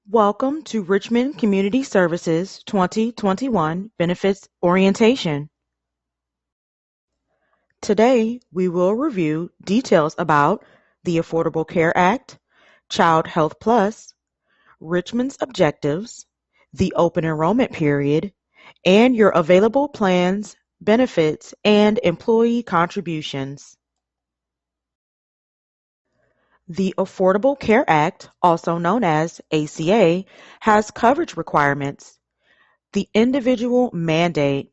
Welcome to Richmond Community Services 2021 Benefits Orientation. Today, we will review details about the Affordable Care Act, Child Health Plus, Richmond's objectives, the open enrollment period, and your available plans, benefits, and employee contributions. The Affordable Care Act, also known as ACA, has coverage requirements. The individual mandate.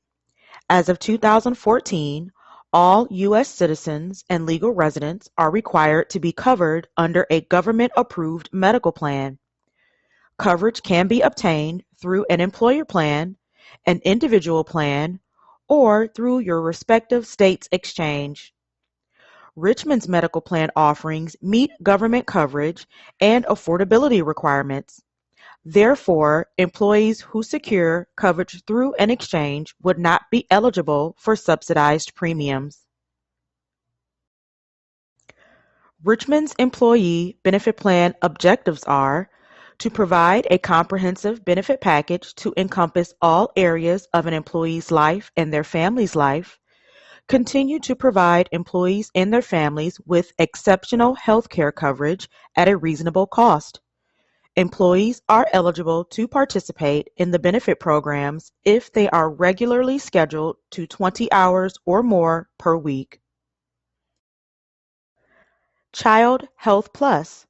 As of 2014, all U.S. citizens and legal residents are required to be covered under a government-approved medical plan. Coverage can be obtained through an employer plan, an individual plan, or through your respective state's exchange. Richmond's medical plan offerings meet government coverage and affordability requirements. Therefore, employees who secure coverage through an exchange would not be eligible for subsidized premiums. Richmond's employee benefit plan objectives are to provide a comprehensive benefit package to encompass all areas of an employee's life and their family's life, continue to provide employees and their families with exceptional health care coverage at a reasonable cost. Employees are eligible to participate in the benefit programs if they are regularly scheduled to 20 hours or more per week. Child Health Plus.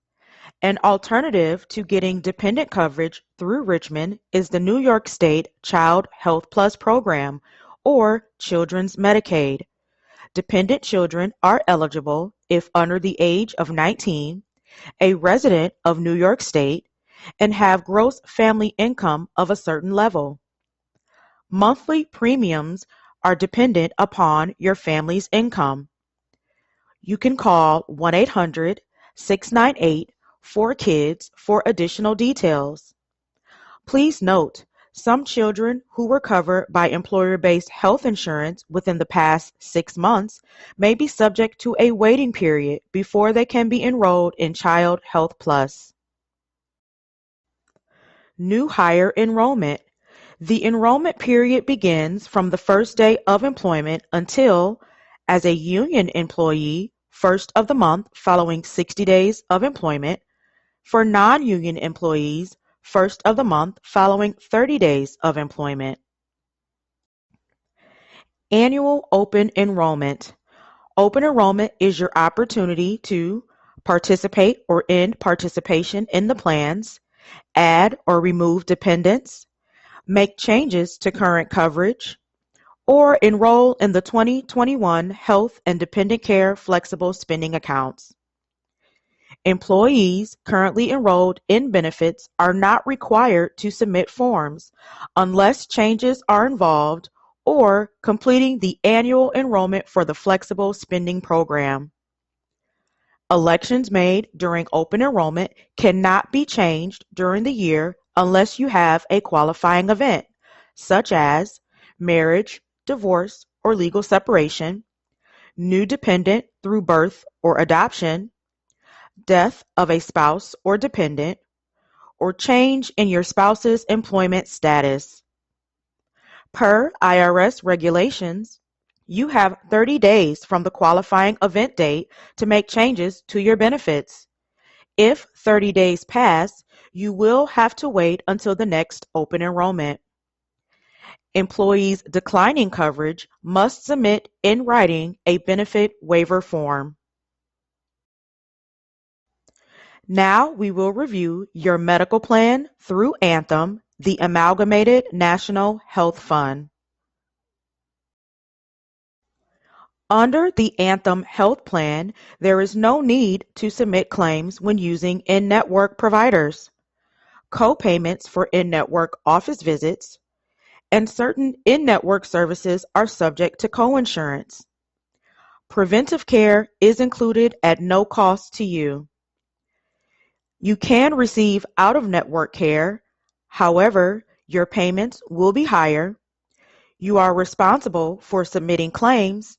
An alternative to getting dependent coverage through Richmond is the New York State Child Health Plus program, or Children's Medicaid. Dependent children are eligible if under the age of 19, a resident of New York State, and have gross family income of a certain level. Monthly premiums are dependent upon your family's income. You can call 1-800-698-4KIDS for additional details. Please note, some children who were covered by employer-based health insurance within the past 6 months may be subject to a waiting period before they can be enrolled in Child Health Plus. New hire enrollment. The enrollment period begins from the first day of employment until, as a union employee, first of the month following 60 days of employment. For non-union employees, first of the month following 30 days of employment. Annual open enrollment. Open enrollment is your opportunity to participate or end participation in the plans, add or remove dependents, make changes to current coverage, or enroll in the 2021 Health and Dependent Care Flexible Spending Accounts. Employees currently enrolled in benefits are not required to submit forms unless changes are involved or completing the annual enrollment for the Flexible Spending Program. Elections made during open enrollment cannot be changed during the year unless you have a qualifying event, such as marriage, divorce, or legal separation, new dependent through birth or adoption, death of a spouse or dependent, or change in your spouse's employment status. Per IRS regulations, you have 30 days from the qualifying event date to make changes to your benefits. If 30 days pass, you will have to wait until the next open enrollment. Employees declining coverage must submit in writing a benefit waiver form. Now we will review your medical plan through Anthem, the Amalgamated National Health Fund. Under the Anthem Health Plan, there is no need to submit claims when using in-network providers. Co-payments for in-network office visits and certain in-network services are subject to coinsurance. Preventive care is included at no cost to you. You can receive out-of-network care, however, your payments will be higher. You are responsible for submitting claims,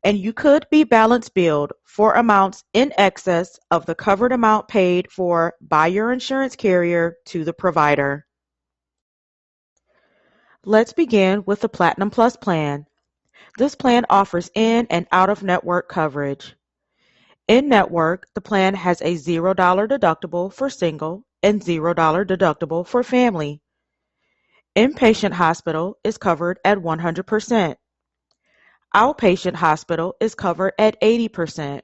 and you could be balance billed for amounts in excess of the covered amount paid for by your insurance carrier to the provider. Let's begin with the Platinum Plus plan. This plan offers in and out-of-network coverage. In-network, the plan has a $0 deductible for single and $0 deductible for family. Inpatient hospital is covered at 100%. Outpatient hospital is covered at 80%.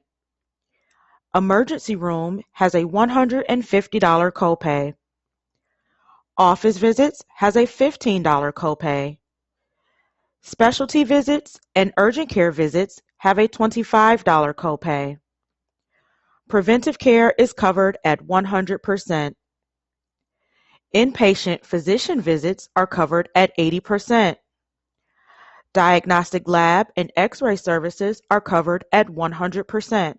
Emergency room has a $150 copay. Office visits has a $15 copay. Specialty visits and urgent care visits have a $25 copay. Preventive care is covered at 100%. Inpatient physician visits are covered at 80%. Diagnostic lab and X-ray services are covered at 100%.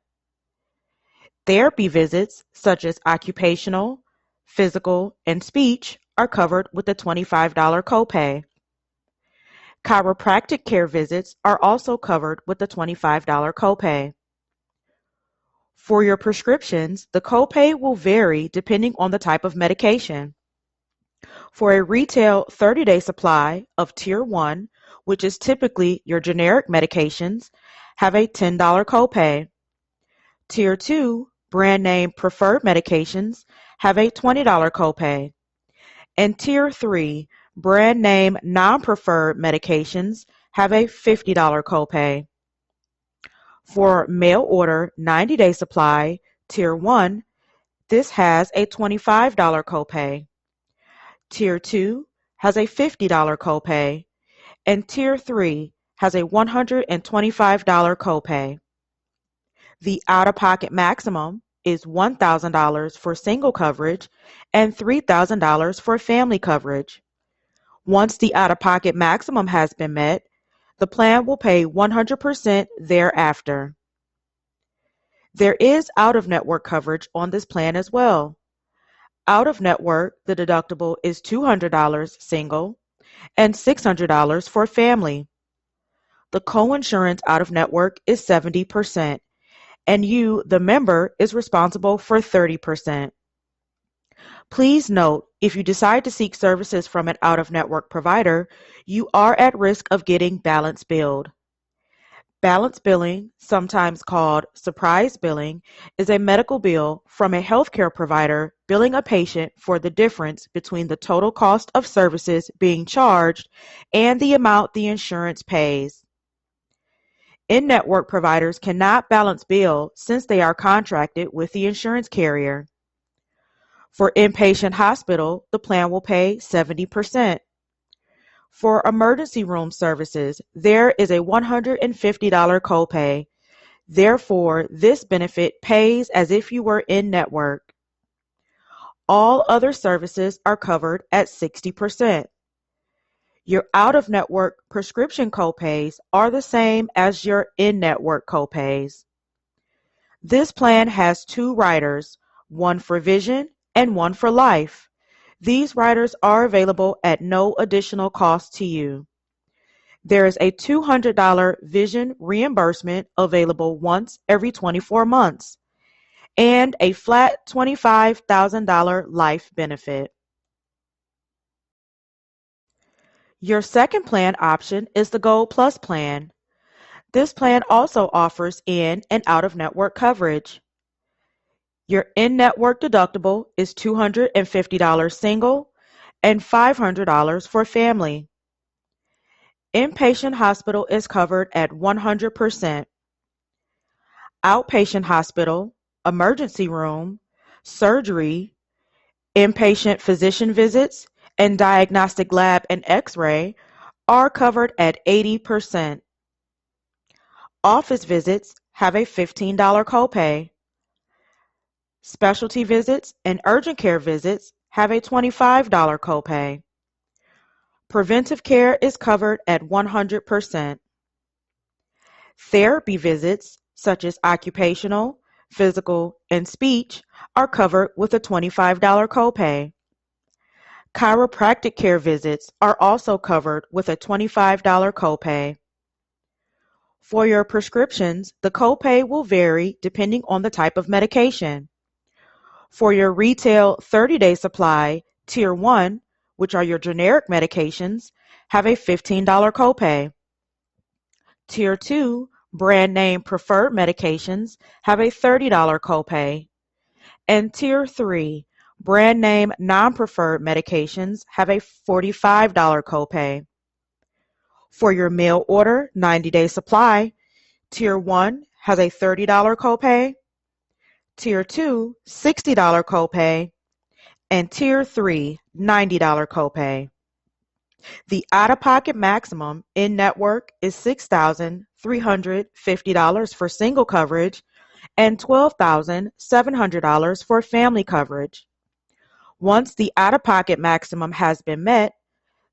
Therapy visits, such as occupational, physical, and speech, are covered with a $25 copay. Chiropractic care visits are also covered with a $25 copay. For your prescriptions, the copay will vary depending on the type of medication. For a retail 30-day supply of Tier 1, which is typically your generic medications, have a $10 copay. Tier 2, brand name preferred medications, have a $20 copay. And Tier 3, brand name non-preferred medications, have a $50 copay. For mail order 90-day supply, Tier 1, this has a $25 copay. Tier 2 has a $50 copay, and Tier 3 has a $125 copay. The out-of-pocket maximum is $1,000 for single coverage and $3,000 for family coverage. Once the out-of-pocket maximum has been met, the plan will pay 100% thereafter. There is out-of-network coverage on this plan as well. Out-of-network, the deductible is $200 single and $600 for family. The co-insurance out-of-network is 70%, and you, the member, is responsible for 30%. Please note, if you decide to seek services from an out-of-network provider, you are at risk of getting balance billed. Balance billing, sometimes called surprise billing, is a medical bill from a healthcare provider billing a patient for the difference between the total cost of services being charged and the amount the insurance pays. In-network providers cannot balance bill since they are contracted with the insurance carrier. For inpatient hospital, the plan will pay 70%. For emergency room services, there is a $150 copay. Therefore, this benefit pays as if you were in-network. All other services are covered at 60%. Your out-of-network prescription copays are the same as your in-network copays. This plan has two riders, one for vision and one for life. These riders are available at no additional cost to you. There is a $200 vision reimbursement available once every 24 months and a flat $25,000 life benefit. Your second plan option is the Gold Plus plan. This plan also offers in and out-of-network coverage. Your in-network deductible is $250 single and $500 for family. Inpatient hospital is covered at 100%. Outpatient hospital, emergency room, surgery, inpatient physician visits, and diagnostic lab and X-ray are covered at 80%. Office visits have a $15 copay. Specialty visits and urgent care visits have a $25 copay. Preventive care is covered at 100%. Therapy visits, such as occupational, physical, and speech, are covered with a $25 copay. Chiropractic care visits are also covered with a $25 copay. For your prescriptions, the copay will vary depending on the type of medication. For your retail 30-day supply, Tier 1, which are your generic medications, have a $15 copay. Tier 2, brand name preferred medications, have a $30 copay. And Tier 3, brand name non-preferred medications, have a $45 copay. For your mail order 90-day supply, Tier 1 has a $30 copay, Tier 2, $60 copay, and Tier 3, $90 copay. The out-of-pocket maximum in-network is $6,350 for single coverage and $12,700 for family coverage. Once the out-of-pocket maximum has been met,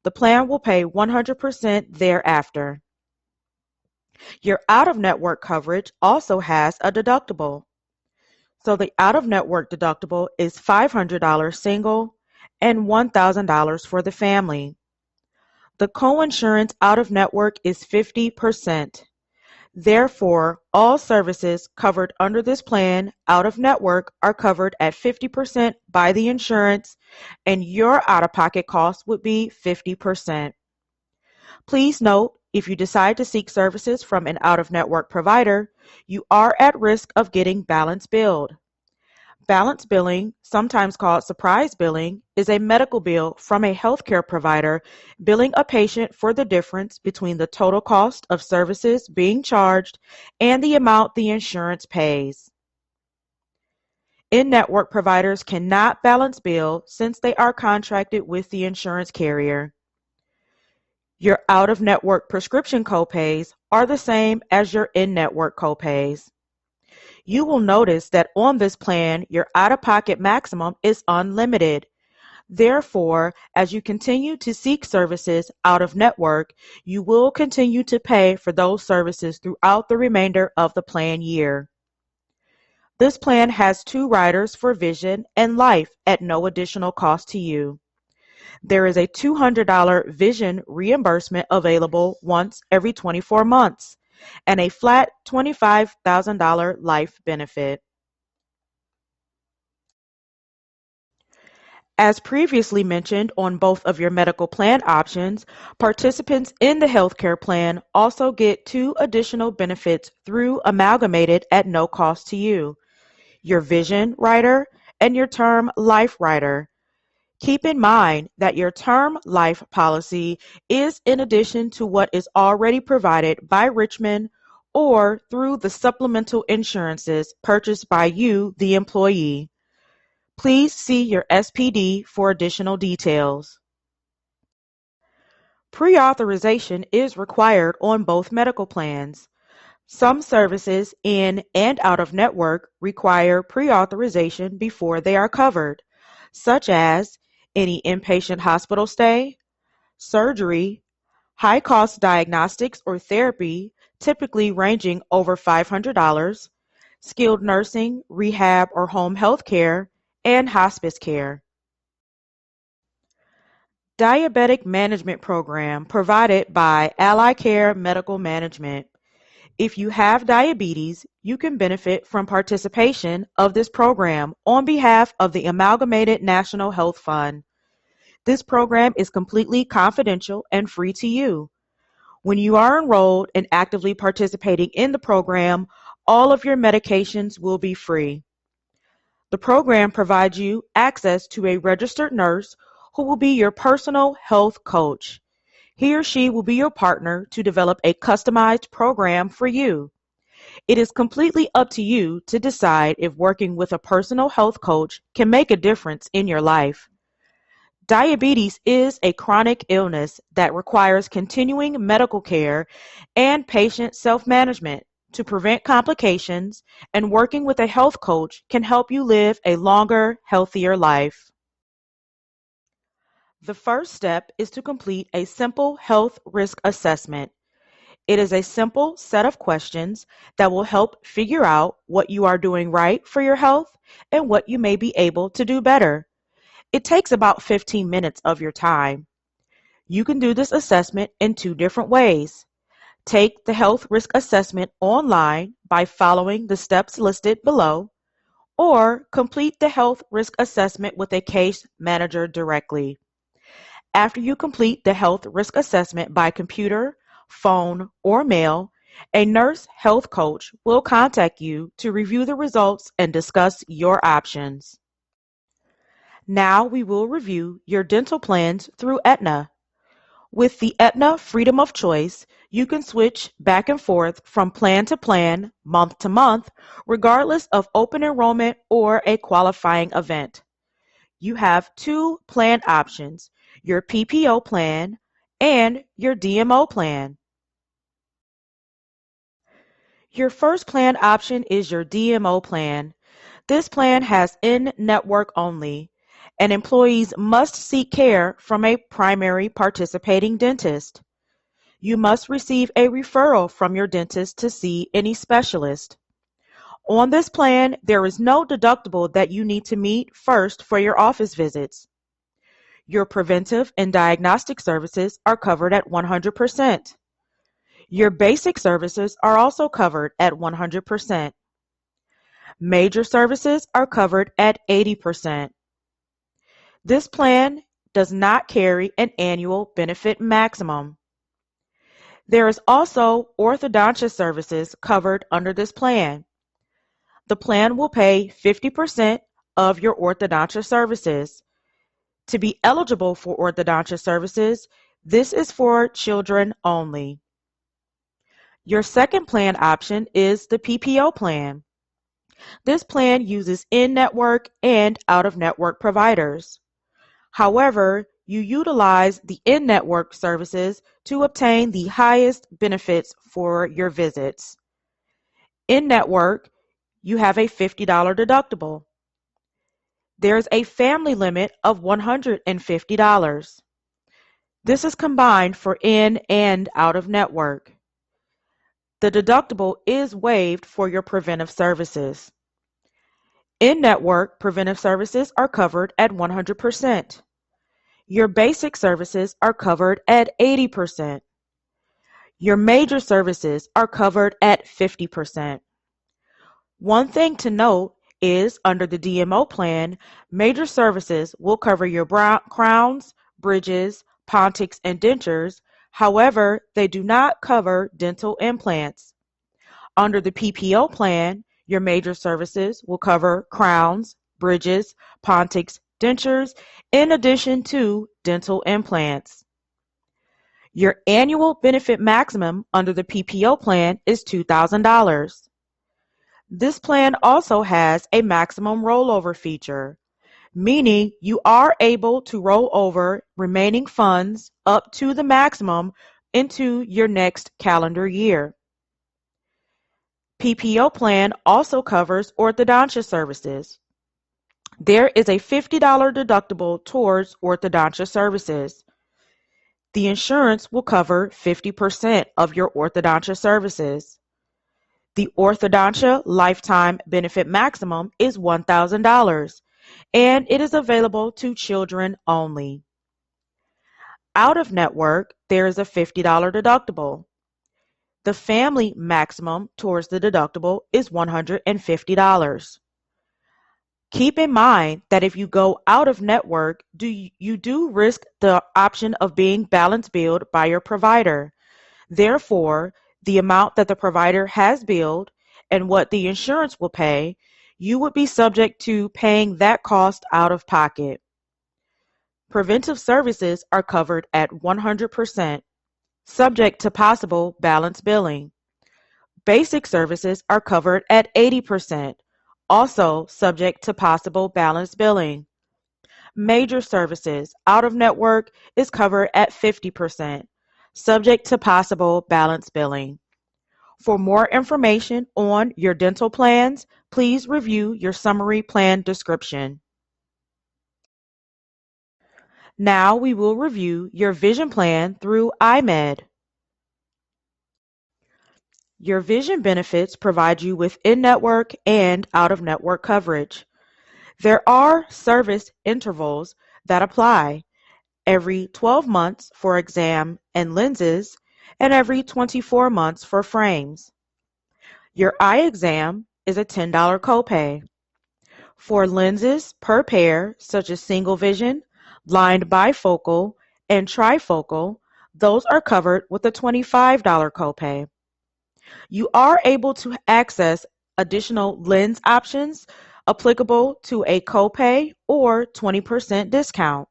the plan will pay 100% thereafter. Your out-of-network coverage also has a deductible. So the out-of-network deductible is $500 single and $1,000 for the family. The coinsurance out-of-network is 50%. Therefore, all services covered under this plan out-of-network are covered at 50% by the insurance, and your out-of-pocket cost would be 50%. Please note, if you decide to seek services from an out-of-network provider, you are at risk of getting balance billed. Balance billing, sometimes called surprise billing, is a medical bill from a healthcare provider billing a patient for the difference between the total cost of services being charged and the amount the insurance pays. In-network providers cannot balance bill since they are contracted with the insurance carrier. Your out-of-network prescription copays are the same as your in-network copays. You will notice that on this plan, your out-of-pocket maximum is unlimited. Therefore, as you continue to seek services out of network, you will continue to pay for those services throughout the remainder of the plan year. This plan has 2 riders for vision and life at no additional cost to you. There is a $200 vision reimbursement available once every 24 months and a flat $25,000 life benefit. As previously mentioned on both of your medical plan options, participants in the healthcare plan also get 2 additional benefits through Amalgamated at no cost to you: your vision rider and your term life rider. Keep in mind that your term life policy is in addition to what is already provided by Richmond or through the supplemental insurances purchased by you, the employee. Please see your SPD for additional details. Pre-authorization is required on both medical plans. Some services in and out of network require pre-authorization before they are covered, such as any inpatient hospital stay, surgery, high-cost diagnostics or therapy, typically ranging over $500, skilled nursing, rehab, or home health care, and hospice care. Diabetic Management Program provided by Ally Care Medical Management. If you have diabetes, you can benefit from participation of this program on behalf of the Amalgamated National Health Fund. This program is completely confidential and free to you. When you are enrolled and actively participating in the program, all of your medications will be free. The program provides you access to a registered nurse who will be your personal health coach. He or she will be your partner to develop a customized program for you. It is completely up to you to decide if working with a personal health coach can make a difference in your life. Diabetes is a chronic illness that requires continuing medical care and patient self-management to prevent complications, and working with a health coach can help you live a longer, healthier life. The first step is to complete a simple health risk assessment. It is a simple set of questions that will help figure out what you are doing right for your health and what you may be able to do better. It takes about 15 minutes of your time. You can do this assessment in 2 different ways. Take the health risk assessment online by following the steps listed below, or complete the health risk assessment with a case manager directly. After you complete the health risk assessment by computer, phone, or mail, a nurse health coach will contact you to review the results and discuss your options. Now we will review your dental plans through Aetna. With the Aetna Freedom of Choice, you can switch back and forth from plan to plan, month to month, regardless of open enrollment or a qualifying event. You have two plan options, your PPO plan and your DMO plan. Your first plan option is your DMO plan. This plan has in-network only, and employees must seek care from a primary participating dentist. You must receive a referral from your dentist to see any specialist. On this plan, there is no deductible that you need to meet first for your office visits. Your preventive and diagnostic services are covered at 100%. Your basic services are also covered at 100%. Major services are covered at 80%. This plan does not carry an annual benefit maximum. There is also orthodontia services covered under this plan. The plan will pay 50% of your orthodontia services. To be eligible for orthodontia services, this is for children only. Your second plan option is the PPO plan. This plan uses in-network and out-of-network providers. However, you utilize the in-network services to obtain the highest benefits for your visits. In-network, you have a $50 deductible. There's a family limit of $150. This is combined for in and out-of-network. The deductible is waived for your preventive services. In-network preventive services are covered at 100%. Your basic services are covered at 80%. Your major services are covered at 50%. One thing to note is under the DMO plan, major services will cover your crowns, bridges, pontics, and dentures. However, they do not cover dental implants. Under the PPO plan, your major services will cover crowns, bridges, pontics, dentures, in addition to dental implants. Your annual benefit maximum under the PPO plan is $2,000. This plan also has a maximum rollover feature, meaning you are able to roll over remaining funds up to the maximum into your next calendar year. PPO plan also covers orthodontia services. There is a $50 deductible towards orthodontia services. The insurance will cover 50% of your orthodontia services. The orthodontia lifetime benefit maximum is $1,000, and it is available to children only. Out of network, there is a $50 deductible. The family maximum towards the deductible is $150. Keep in mind that if you go out of network, you do risk the option of being balance billed by your provider. Therefore, the amount that the provider has billed and what the insurance will pay, you would be subject to paying that cost out of pocket. Preventive services are covered at 100%, subject to possible balance billing. Basic services are covered at 80%, also subject to possible balance billing. Major services, out of network, is covered at 50%, subject to possible balance billing. For more information on your dental plans, please review your summary plan description. Now we will review your vision plan through iMed. Your vision benefits provide you with in-network and out-of-network coverage. There are service intervals that apply every 12 months for exam and lenses, and every 24 months for frames. Your eye exam is a $10 copay. For lenses per pair, such as single vision, blind bifocal, and trifocal, those are covered with a $25 copay. You are able to access additional lens options applicable to a copay or 20% discount.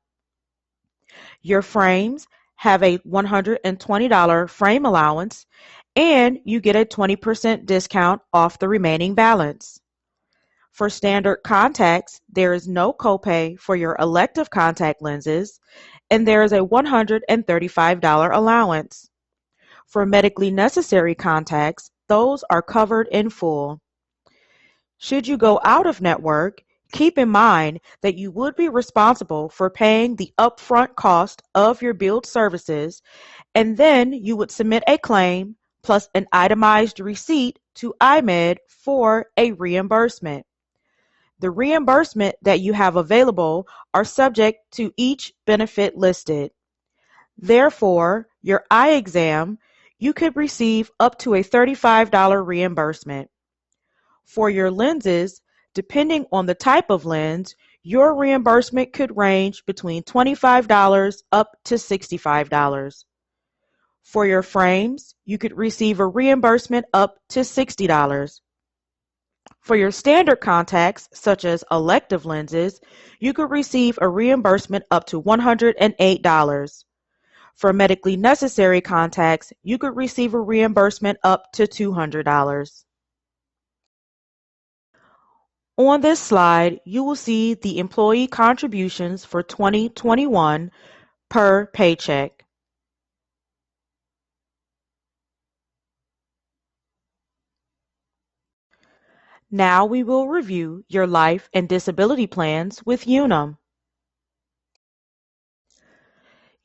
Your frames have a $120 frame allowance, and you get a 20% discount off the remaining balance. For standard contacts, there is no copay for your elective contact lenses, and there is a $135 allowance. For medically necessary contacts, those are covered in full. Should you go out of network, keep in mind that you would be responsible for paying the upfront cost of your billed services, and then you would submit a claim plus an itemized receipt to IMED for a reimbursement. The reimbursement that you have available are subject to each benefit listed. Therefore, your eye exam, you could receive up to a $35 reimbursement. For your lenses, depending on the type of lens, your reimbursement could range between $25 up to $65. For your frames, you could receive a reimbursement up to $60. For your standard contacts, such as elective lenses, you could receive a reimbursement up to $108. For medically necessary contacts, you could receive a reimbursement up to $200. On this slide, you will see the employee contributions for 2021 per paycheck. Now we will review your life and disability plans with Unum.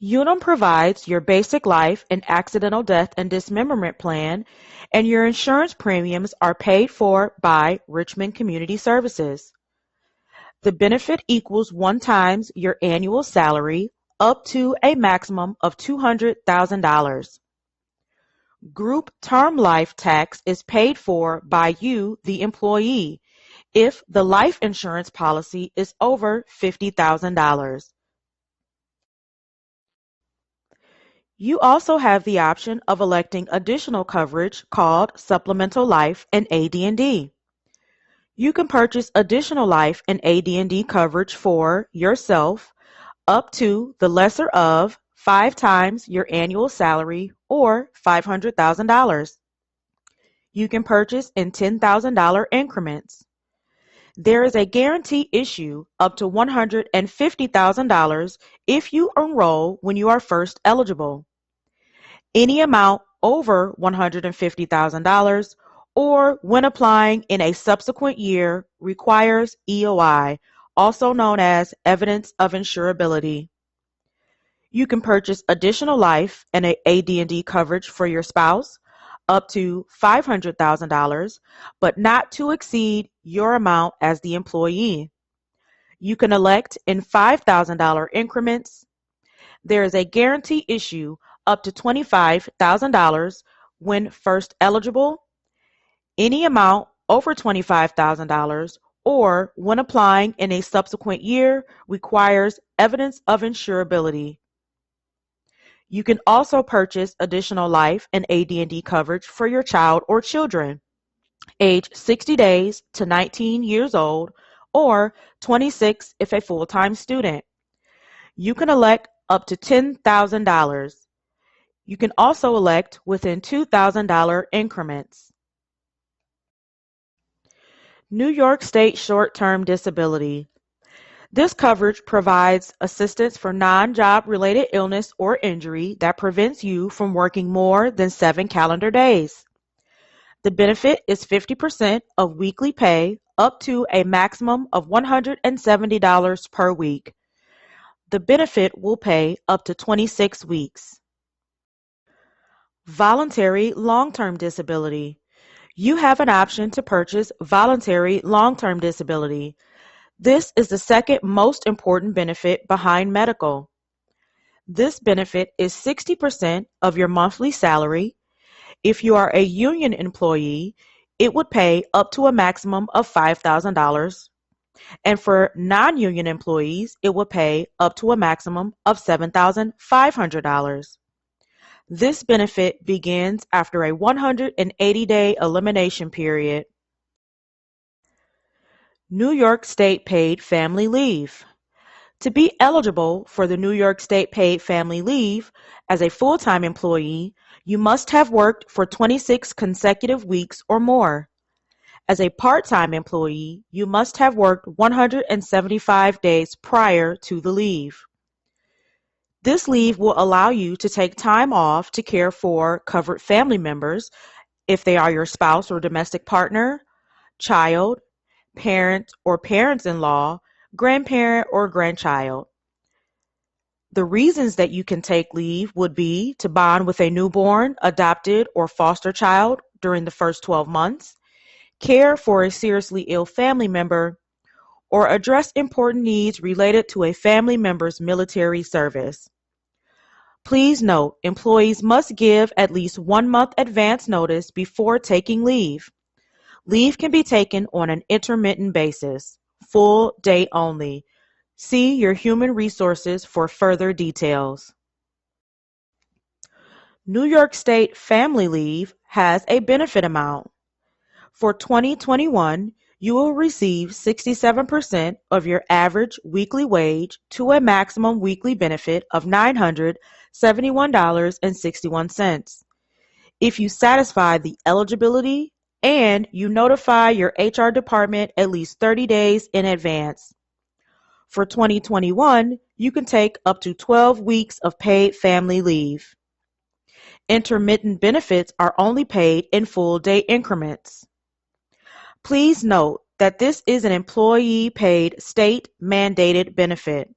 Unum provides your basic life and accidental death and dismemberment plan, and your insurance premiums are paid for by Richmond Community Services. The benefit equals 1 times your annual salary up to a maximum of $200,000. Group term life tax is paid for by you, the employee, if the life insurance policy is over $50,000. You also have the option of electing additional coverage called supplemental life and AD&D. You can purchase additional life and AD&D coverage for yourself up to the lesser of 5 times your annual salary or $500,000. You can purchase in $10,000 increments. There is a guarantee issue up to $150,000 if you enroll when you are first eligible. Any amount over $150,000 or when applying in a subsequent year requires EOI, also known as evidence of insurability. You can purchase additional life and AD&D coverage for your spouse up to $500,000, but not to exceed your amount as the employee. You can elect in $5,000 increments. There is a guarantee issue up to $25,000 when first eligible. Any amount over $25,000 or when applying in a subsequent year requires evidence of insurability. You can also purchase additional life and AD&D coverage for your child or children, age 60 days to 19 years old, or 26 if a full-time student. You can elect up to $10,000. You can also elect within $2,000 increments. New York State Short-Term Disability. This coverage provides assistance for non-job related illness or injury that prevents you from working more than 7 calendar days. The benefit is 50% of weekly pay up to a maximum of $170 per week. The benefit will pay up to 26 weeks. Voluntary long-term disability. You have an option to purchase voluntary long-term disability. This is the second most important benefit behind medical. This benefit is 60% of your monthly salary. If you are a union employee, it would pay up to a maximum of $5,000. And for non-union employees, it would pay up to a maximum of $7,500. This benefit begins after a 180-day elimination period. New York State Paid Family Leave. To be eligible for the New York State Paid Family Leave as a full-time employee, you must have worked for 26 consecutive weeks or more. As a part-time employee, you must have worked 175 days prior to the leave. This leave will allow you to take time off to care for covered family members if they are your spouse or domestic partner, child, parent or parents-in-law, grandparent or grandchild. The reasons that you can take leave would be to bond with a newborn, adopted, or foster child during the first 12 months, care for a seriously ill family member, or address important needs related to a family member's military service. Please note, employees must give at least 1 month advance notice before taking leave. Leave can be taken on an intermittent basis, full day only. See your human resources for further details. New York State Family Leave has a benefit amount. For 2021, you will receive 67% of your average weekly wage to a maximum weekly benefit of $971.61. If you satisfy the eligibility and you notify your HR department at least 30 days in advance. For 2021, you can take up to 12 weeks of paid family leave. Intermittent benefits are only paid in full day increments. Please note that this is an employee-paid state-mandated benefit.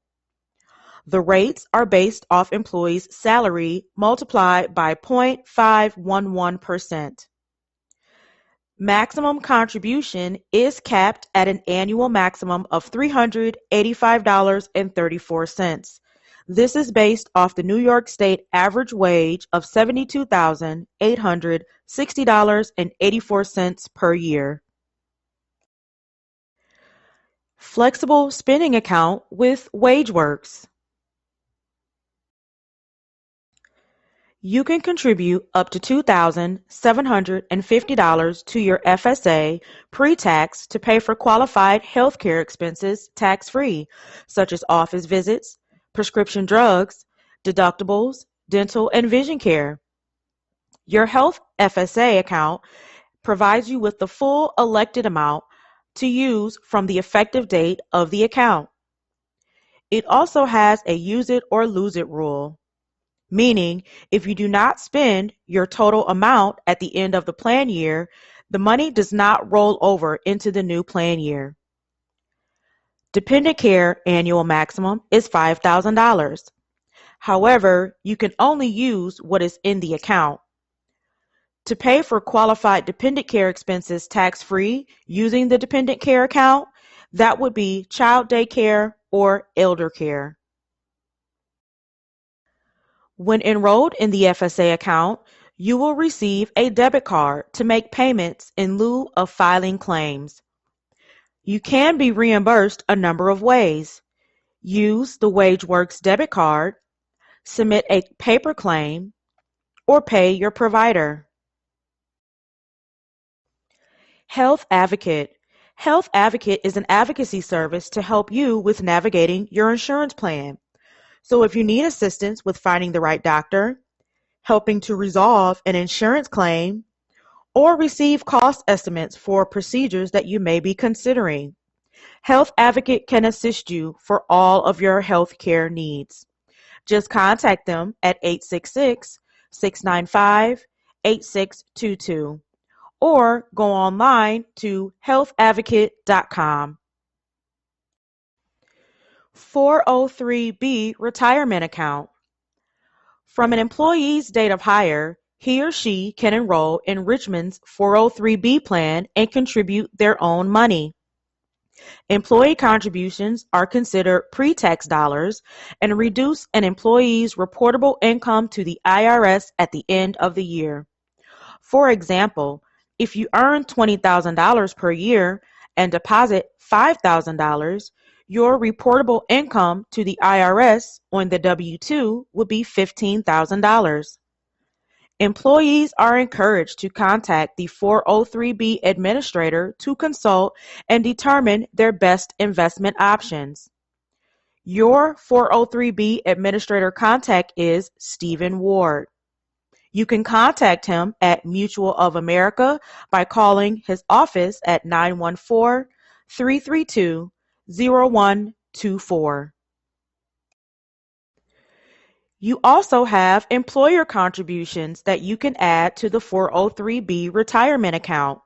The rates are based off employees' salary multiplied by 0.511%. Maximum contribution is capped at an annual maximum of $385.34. This is based off the New York State average wage of $72,860.84 per year. Flexible spending account with WageWorks. You can contribute up to $2,750 to your FSA pre-tax to pay for qualified healthcare expenses tax-free, such as office visits, prescription drugs, deductibles, dental and vision care. Your health FSA account provides you with the full elected amount to use from the effective date of the account. It also has a use it or lose it rule, meaning if you do not spend your total amount at the end of the plan year, the money does not roll over into the new plan year. Dependent care annual maximum is $5,000. However, you can only use what is in the account. To pay for qualified dependent care expenses tax-free using the dependent care account, that would be child daycare or elder care. When enrolled in the FSA account, you will receive a debit card to make payments in lieu of filing claims. You can be reimbursed a number of ways. Use the WageWorks debit card, submit a paper claim, or pay your provider. Health Advocate. Health Advocate is an advocacy service to help you with navigating your insurance plan. So if you need assistance with finding the right doctor, helping to resolve an insurance claim, or receive cost estimates for procedures that you may be considering, Health Advocate can assist you for all of your health care needs. Just contact them at 866-695-8622 or go online to healthadvocate.com. 403B Retirement Account. From an employee's date of hire, he or she can enroll in Richmond's 403B plan and contribute their own money. Employee contributions are considered pre-tax dollars and reduce an employee's reportable income to the IRS at the end of the year. For example, if you earn $20,000 per year and deposit $5,000, your reportable income to the IRS on the W-2 would be $15,000. Employees are encouraged to contact the 403B administrator to consult and determine their best investment options. Your 403B administrator contact is Stephen Ward. You can contact him at Mutual of America by calling his office at 914-332-0124. You also have employer contributions that you can add to the 403B retirement account.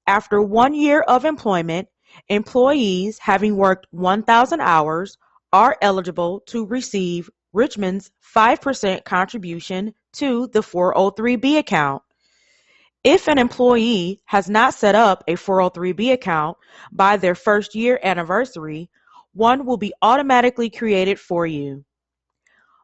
After 1 year of employment, employees having worked 1,000 hours are eligible to receive Richmond's 5% contribution to the 403B account. If an employee has not set up a 403B account by their first year anniversary, one will be automatically created for you.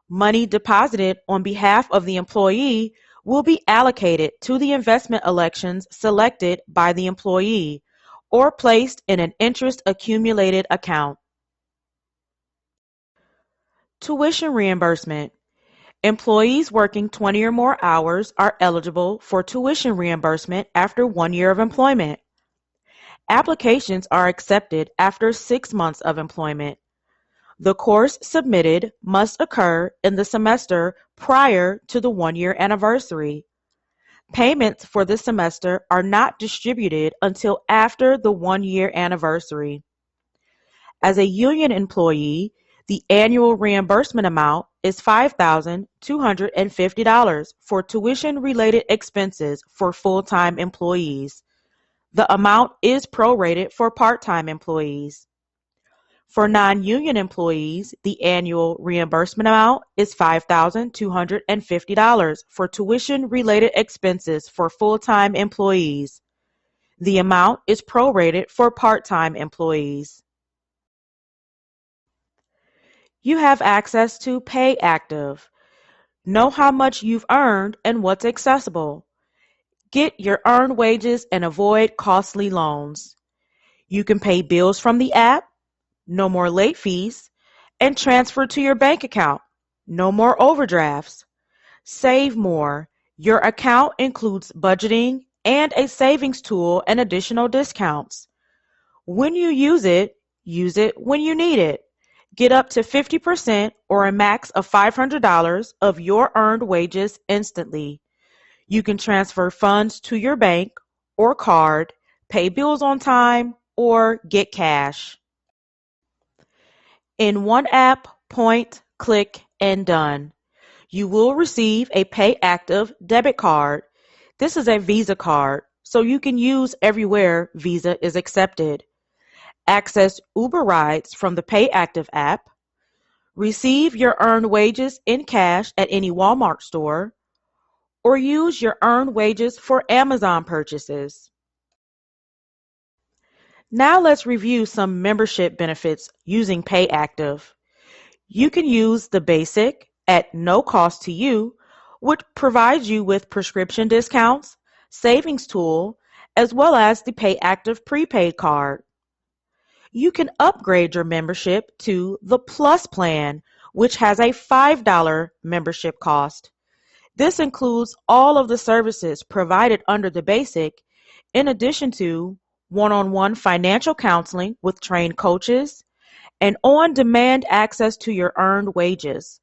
Money deposited on behalf of the employee will be allocated to the investment elections selected by the employee or placed in an interest accumulated account. Tuition reimbursement. Employees working 20 or more hours are eligible for tuition reimbursement after 1 year of employment. Applications are accepted after 6 months of employment. The course submitted must occur in the semester prior to the 1 year anniversary. Payments for this semester are not distributed until after the 1 year anniversary. As a union employee, the annual reimbursement amount is $5,250 for tuition-related expenses for full-time employees. The amount is prorated for part-time employees. For non-union employees, the annual reimbursement amount is $5,250 for tuition-related expenses for full-time employees. The amount is prorated for part-time employees. You have access to Pay Active. Know how much you've earned and what's accessible. Get your earned wages and avoid costly loans. You can pay bills from the app, no more late fees, and transfer to your bank account. No more overdrafts. Save more. Your account includes budgeting and a savings tool and additional discounts. When you use it when you need it. Get up to 50% or a max of $500 of your earned wages instantly. You can transfer funds to your bank or card, pay bills on time, or get cash. In one app, point, click, and done. You will receive a Pay Active debit card. This is a Visa card, so you can use everywhere Visa is accepted. Access Uber rides from the Pay Active app. Receive your earned wages in cash at any Walmart store, or use your earned wages for Amazon purchases. Now let's review some membership benefits using Pay Active. You can use the basic at no cost to you, which provides you with prescription discounts, savings tool, as well as the Pay Active prepaid card. You can upgrade your membership to the Plus plan, which has a $5 membership cost. This includes all of the services provided under the basic, in addition to one-on-one financial counseling with trained coaches and on-demand access to your earned wages.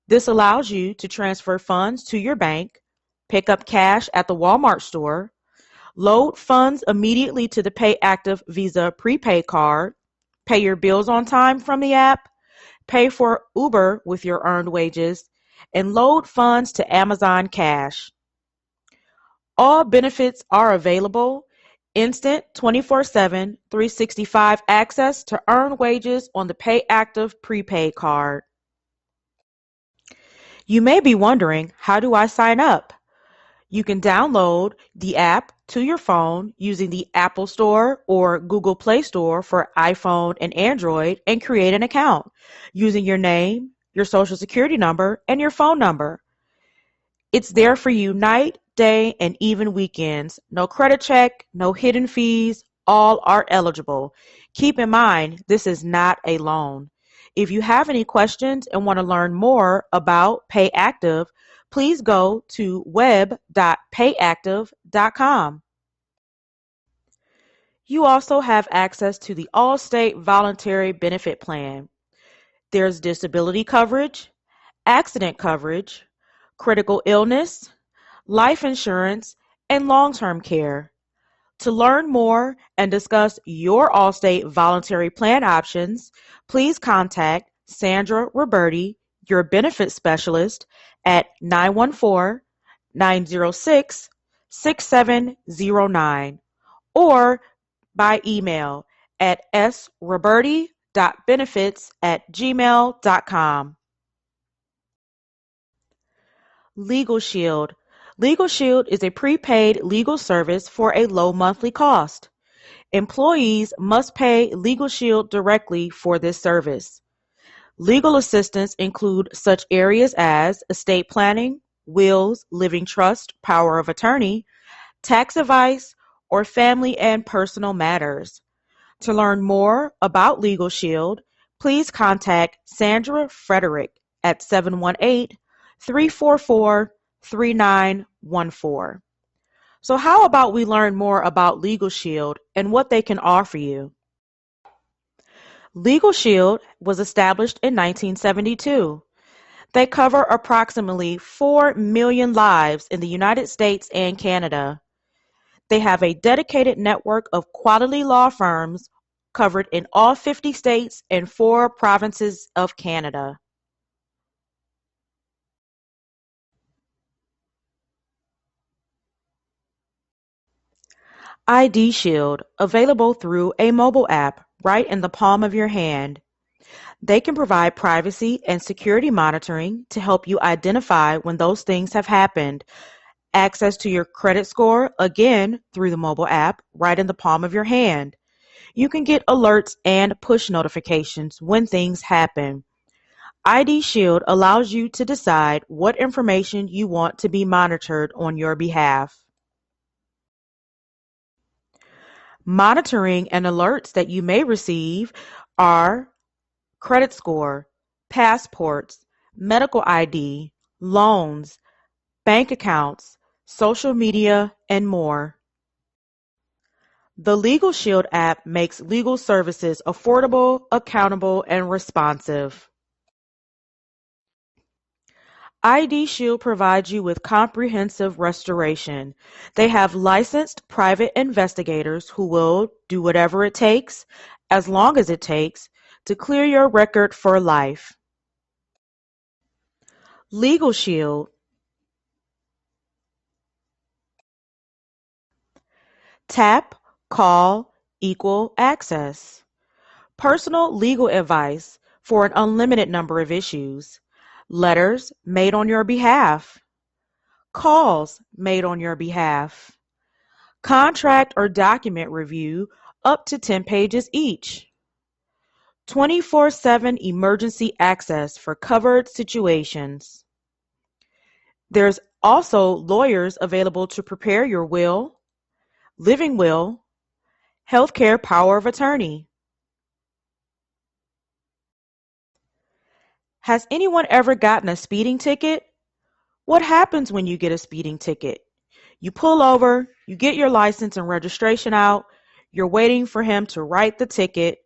This allows you to transfer funds to your bank, pick up cash at the Walmart store, load funds immediately to the Pay Active Visa prepaid card, pay your bills on time from the app, pay for Uber with your earned wages, and load funds to Amazon Cash. All benefits are available. Instant 24/7, 365 access to earned wages on the Pay Active prepaid card. You may be wondering, how do I sign up? You can download the app to your phone using the Apple Store or Google Play Store for iPhone and Android and create an account using your name, your social security number, and your phone number. It's there for you night, day, and even weekends. No credit check, no hidden fees, all are eligible. Keep in mind, this is not a loan. If you have any questions and want to learn more about PayActive, please go to web.payactive.com. You also have access to the Allstate Voluntary Benefit Plan. There's disability coverage, accident coverage, critical illness, life insurance, and long-term care. To learn more and discuss your Allstate voluntary plan options, please contact Sandra Roberti, your benefits specialist, at 914-906-6709 or by email at sroberti.benefits@gmail.com. Legal Shield. Legal Shield is a prepaid legal service for a low monthly cost. Employees must pay Legal Shield directly for this service. Legal assistance include such areas as estate planning, wills, living trust, power of attorney, tax advice, or family and personal matters. To learn more about Legal Shield, please contact Sandra Frederick at 718-344-3914. So how about we learn more about Legal Shield and what they can offer you? Legal Shield was established in 1972. They cover approximately 4 million lives in the United States and Canada. They have a dedicated network of quality law firms covered in all 50 states and 4 provinces of Canada. ID Shield, available through a mobile app right in the palm of your hand. They can provide privacy and security monitoring to help you identify when those things have happened. Access to your credit score, again, through the mobile app right in the palm of your hand. You can get alerts and push notifications when things happen. ID Shield allows you to decide what information you want to be monitored on your behalf. Monitoring and alerts that you may receive are credit score, passports, medical ID, loans, bank accounts, social media, and more. The Legal Shield app makes legal services affordable, accountable, and responsive. ID Shield provides you with comprehensive restoration. They have licensed private investigators who will do whatever it takes, as long as it takes, to clear your record for life. Legal Shield. Tap, call, equal access. Personal legal advice for an unlimited number of issues. Letters made on your behalf. Calls made on your behalf. Contract or document review up to 10 pages each. 24/7 emergency access for covered situations. There's also lawyers available to prepare your will, living will, healthcare power of attorney. Has anyone ever gotten a speeding ticket? What happens when you get a speeding ticket? You pull over, you get your license and registration out, you're waiting for him to write the ticket,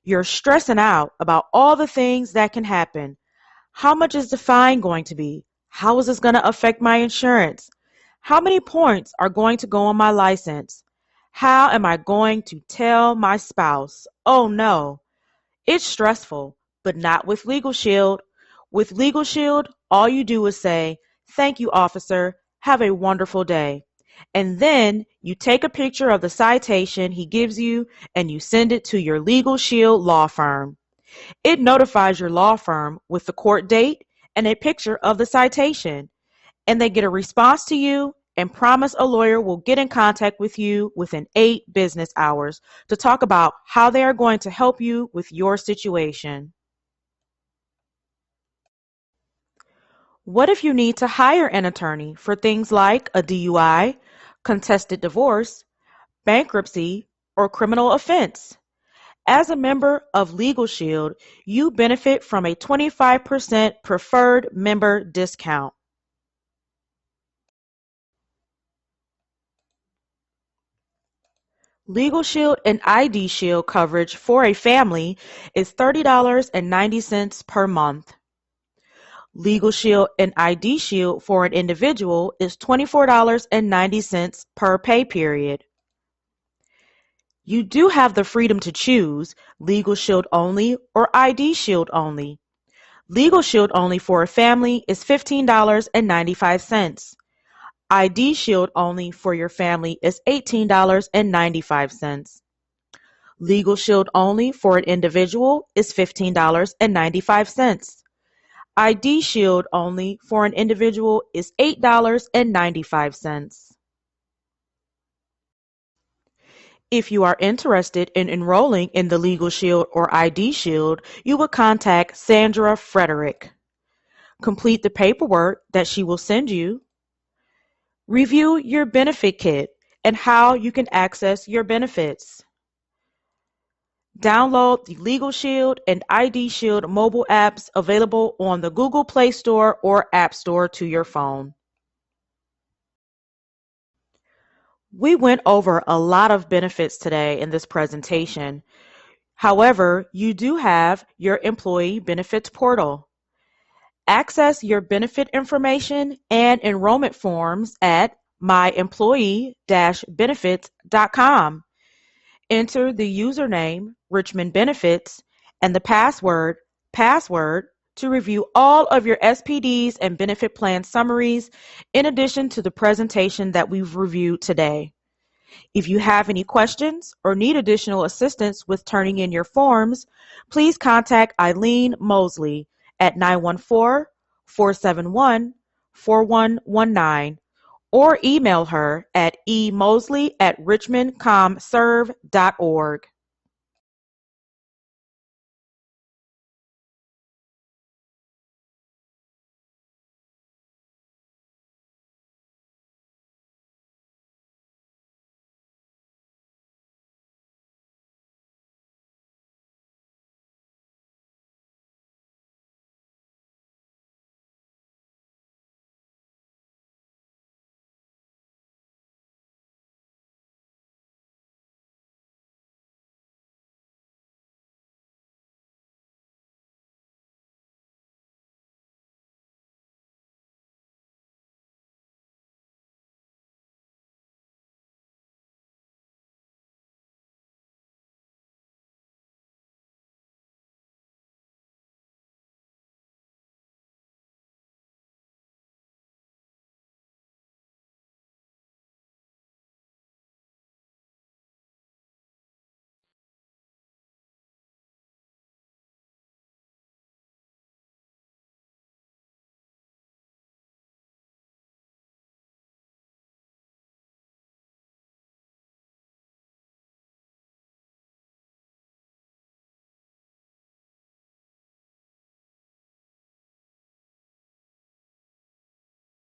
you're stressing out about all the things that can happen. How much is the fine going to be? How is this going to affect my insurance? How many points are going to go on my license? How am I going to tell my spouse? Oh no. It's stressful, but not with Legal Shield. With Legal Shield, all you do is say, "Thank you, officer. Have a wonderful day." And then you take a picture of the citation he gives you and you send it to your Legal Shield law firm. It notifies your law firm with the court date and a picture of the citation, and they get a response to you and promise a lawyer will get in contact with you within 8 business hours to talk about how they are going to help you with your situation. What if you need to hire an attorney for things like a DUI, contested divorce, bankruptcy, or criminal offense? As a member of Legal Shield, you benefit from a 25% preferred member discount. Legal Shield and ID Shield coverage for a family is $30.90 per month. Legal Shield and ID Shield for an individual is $24.90 per pay period. You do have the freedom to choose Legal Shield only or ID Shield only. Legal Shield only for a family is $15.95. ID Shield only for your family is $18.95. Legal Shield only for an individual is $15.95. ID Shield only for an individual is $8.95. If you are interested in enrolling in the Legal Shield or ID Shield, you will contact Sandra Frederick. Complete the paperwork that she will send you. Review your benefit kit and how you can access your benefits. Download the Legal Shield and ID Shield mobile apps available on the Google Play Store or App Store to your phone. We went over a lot of benefits today in this presentation. However, you do have your Employee Benefits Portal. Access your benefit information and enrollment forms at myemployee-benefits.com. Enter the username, Richmond Benefits, and the password to review all of your SPDs and benefit plan summaries, in addition to the presentation that we've reviewed today. If you have any questions or need additional assistance with turning in your forms, please contact Eileen Mosley at 914-471-4119 or email her at emosley@richmondcomserve.org.